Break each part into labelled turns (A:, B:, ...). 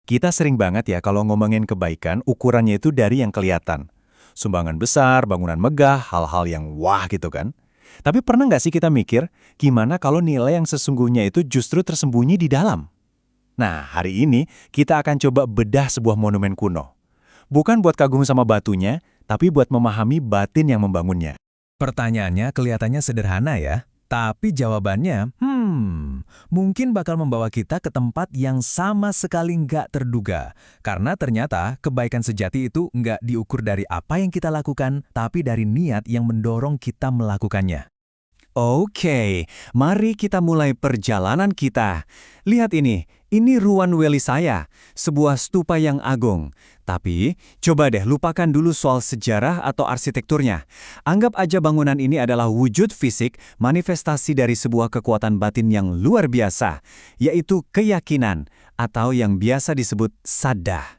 A: Kita sering banget ya kalau ngomongin kebaikan, ukurannya itu dari yang kelihatan. Sumbangan besar, bangunan megah, hal-hal yang wah gitu kan. Tapi pernah nggak sih kita mikir, gimana kalau nilai yang sesungguhnya itu justru tersembunyi di dalam? Nah, hari ini kita akan coba bedah sebuah monumen kuno. Bukan buat kagum sama batunya, tapi buat memahami batin yang membangunnya.
B: Pertanyaannya kelihatannya sederhana ya, tapi jawabannya, mungkin bakal membawa kita ke tempat yang sama sekali nggak terduga. Karena ternyata kebaikan sejati itu nggak diukur dari apa yang kita lakukan, tapi dari niat yang mendorong kita melakukannya.
A: Oke, mari kita mulai perjalanan kita. Lihat ini ruang weli saya, sebuah stupa yang agung. Tapi, coba deh lupakan dulu soal sejarah atau arsitekturnya. Anggap aja bangunan ini adalah wujud fisik, manifestasi dari sebuah kekuatan batin yang luar biasa, yaitu keyakinan, atau yang biasa disebut saddah.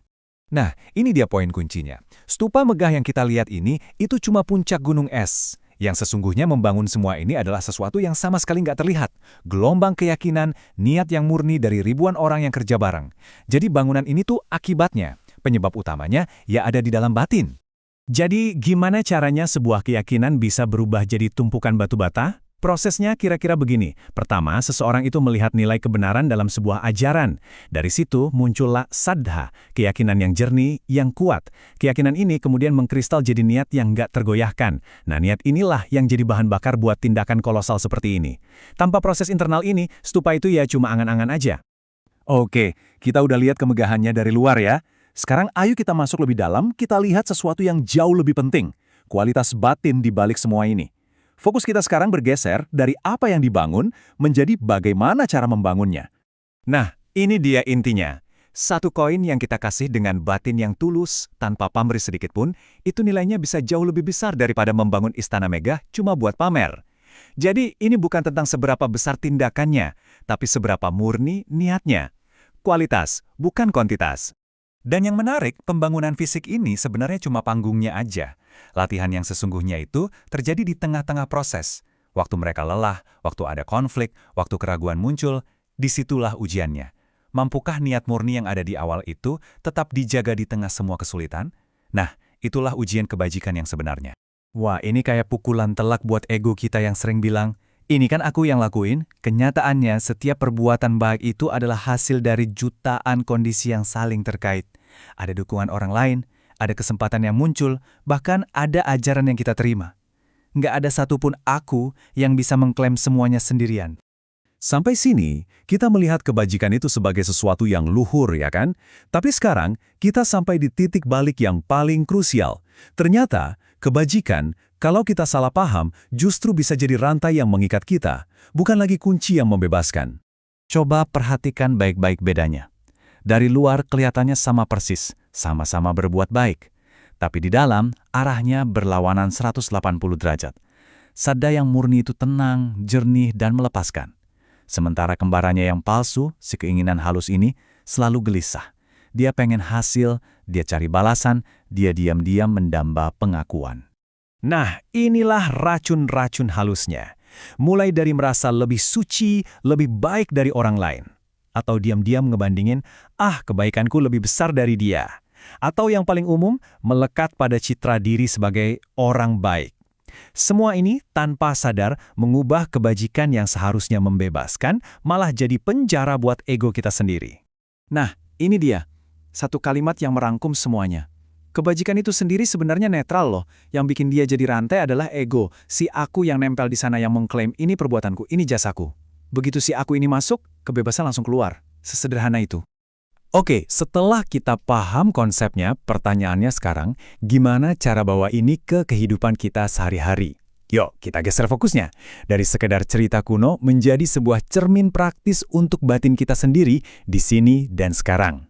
B: Nah, ini dia poin kuncinya. Stupa megah yang kita lihat ini, itu cuma puncak gunung es. Yang sesungguhnya membangun semua ini adalah sesuatu yang sama sekali nggak terlihat. Gelombang keyakinan, niat yang murni dari ribuan orang yang kerja bareng. Jadi bangunan ini tuh akibatnya. Penyebab utamanya ya ada di dalam batin.
A: Jadi gimana caranya sebuah keyakinan bisa berubah jadi tumpukan batu bata? Prosesnya kira-kira begini. Pertama, seseorang itu melihat nilai kebenaran dalam sebuah ajaran. Dari situ muncullah saddha, keyakinan yang jernih, yang kuat. Keyakinan ini kemudian mengkristal jadi niat yang nggak tergoyahkan. Nah, niat inilah yang jadi bahan bakar buat tindakan kolosal seperti ini. Tanpa proses internal ini, stupa itu ya cuma angan-angan aja. Oke, kita udah lihat kemegahannya dari luar ya. Sekarang ayo kita masuk lebih dalam, kita lihat sesuatu yang jauh lebih penting. Kualitas batin di balik semua ini. Fokus kita sekarang bergeser dari apa yang dibangun menjadi bagaimana cara membangunnya. Nah, ini dia intinya. Satu koin yang kita kasih dengan batin yang tulus, tanpa pamrih sedikit pun, itu nilainya bisa jauh lebih besar daripada membangun istana megah cuma buat pamer. Jadi, ini bukan tentang seberapa besar tindakannya, tapi seberapa murni niatnya. Kualitas, bukan kuantitas. Dan yang menarik, pembangunan fisik ini sebenarnya cuma panggungnya aja. Latihan yang sesungguhnya itu terjadi di tengah-tengah proses. Waktu mereka lelah, waktu ada konflik, waktu keraguan muncul, disitulah ujiannya. Mampukah niat murni yang ada di awal itu tetap dijaga di tengah semua kesulitan? Nah, itulah ujian kebajikan yang sebenarnya. Wah, ini kayak pukulan telak buat ego kita yang sering bilang, ini kan aku yang lakuin. Kenyataannya, setiap perbuatan baik itu adalah hasil dari jutaan kondisi yang saling terkait. Ada dukungan orang lain, ada kesempatan yang muncul, bahkan ada ajaran yang kita terima. Nggak ada satupun aku yang bisa mengklaim semuanya sendirian. Sampai sini, kita melihat kebajikan itu sebagai sesuatu yang luhur, ya kan? Tapi sekarang, kita sampai di titik balik yang paling krusial. Ternyata, kebajikan, kalau kita salah paham, justru bisa jadi rantai yang mengikat kita, bukan lagi kunci yang membebaskan. Coba perhatikan baik-baik bedanya. Dari luar kelihatannya sama persis, sama-sama berbuat baik. Tapi di dalam, arahnya berlawanan 180 derajat. Sadda yang murni itu tenang, jernih, dan melepaskan. Sementara kembarannya yang palsu, si keinginan halus ini, selalu gelisah. Dia pengen hasil, dia cari balasan, dia diam-diam mendamba pengakuan. Nah, inilah racun-racun halusnya. Mulai dari merasa lebih suci, lebih baik dari orang lain. Atau diam-diam ngebandingin, kebaikanku lebih besar dari dia. Atau yang paling umum, melekat pada citra diri sebagai orang baik. Semua ini tanpa sadar mengubah kebajikan yang seharusnya membebaskan, malah jadi penjara buat ego kita sendiri. Nah, ini dia. Satu kalimat yang merangkum semuanya. Kebajikan itu sendiri sebenarnya netral loh. Yang bikin dia jadi rantai adalah ego. Si aku yang nempel di sana yang mengklaim ini perbuatanku, ini jasaku. Begitu si aku ini masuk, kebebasan langsung keluar. Sesederhana itu. Oke, setelah kita paham konsepnya, pertanyaannya sekarang, gimana cara bawa ini ke kehidupan kita sehari-hari? Yuk, kita geser fokusnya. Dari sekedar cerita kuno menjadi sebuah cermin praktis untuk batin kita sendiri di sini dan sekarang.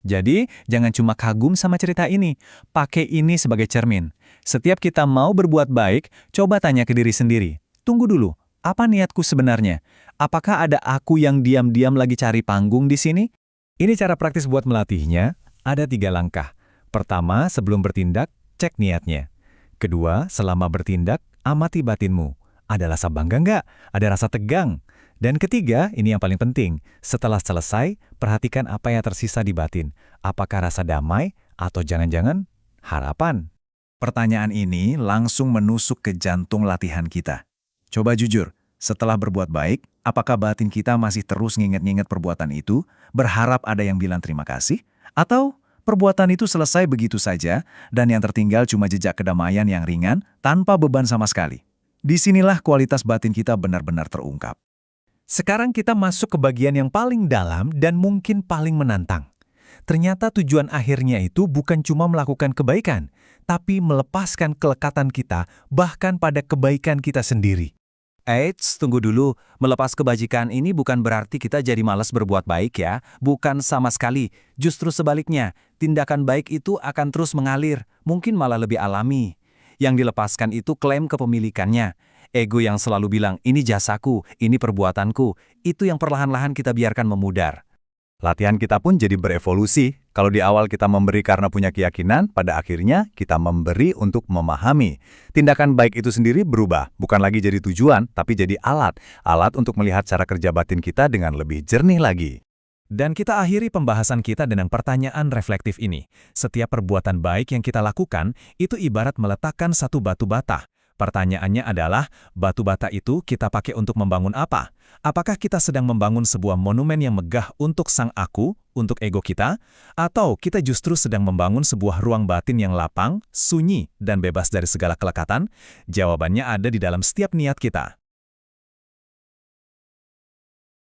A: Jadi, jangan cuma kagum sama cerita ini. Pakai ini sebagai cermin. Setiap kita mau berbuat baik, coba tanya ke diri sendiri. Tunggu dulu, apa niatku sebenarnya? Apakah ada aku yang diam-diam lagi cari panggung di sini? Ini cara praktis buat melatihnya, ada 3 langkah. Pertama, sebelum bertindak, cek niatnya. Kedua, selama bertindak, amati batinmu. Ada rasa bangga nggak? Ada rasa tegang?
B: Dan ketiga, ini yang paling penting. Setelah selesai, perhatikan apa yang tersisa di batin. Apakah rasa damai atau jangan-jangan harapan? Pertanyaan ini langsung menusuk ke jantung latihan kita. Coba jujur, setelah berbuat baik, apakah batin kita masih terus nginget-nginget perbuatan itu, berharap ada yang bilang terima kasih? Atau perbuatan itu selesai begitu saja, dan yang tertinggal cuma jejak kedamaian yang ringan tanpa beban sama sekali? Disinilah kualitas batin kita benar-benar terungkap.
A: Sekarang kita masuk ke bagian yang paling dalam dan mungkin paling menantang. Ternyata tujuan akhirnya itu bukan cuma melakukan kebaikan, tapi melepaskan kelekatan kita bahkan pada kebaikan kita sendiri.
B: Eits, tunggu dulu. Melepas kebajikan ini bukan berarti kita jadi malas berbuat baik ya. Bukan sama sekali. Justru sebaliknya, tindakan baik itu akan terus mengalir, mungkin malah lebih alami. Yang dilepaskan itu klaim kepemilikannya. Ego yang selalu bilang, ini jasaku, ini perbuatanku, itu yang perlahan-lahan kita biarkan memudar. Latihan kita pun jadi berevolusi. Kalau di awal kita memberi karena punya keyakinan, pada akhirnya kita memberi untuk memahami. Tindakan baik itu sendiri berubah, bukan lagi jadi tujuan, tapi jadi alat. Alat untuk melihat cara kerja batin kita dengan lebih jernih lagi.
A: Dan kita akhiri pembahasan kita dengan pertanyaan reflektif ini. Setiap perbuatan baik yang kita lakukan, itu ibarat meletakkan satu batu bata. Pertanyaannya adalah, batu bata itu kita pakai untuk membangun apa? Apakah kita sedang membangun sebuah monumen yang megah untuk sang aku, untuk ego kita? Atau kita justru sedang membangun sebuah ruang batin yang lapang, sunyi, dan bebas dari segala kelekatan? Jawabannya ada di dalam setiap niat kita.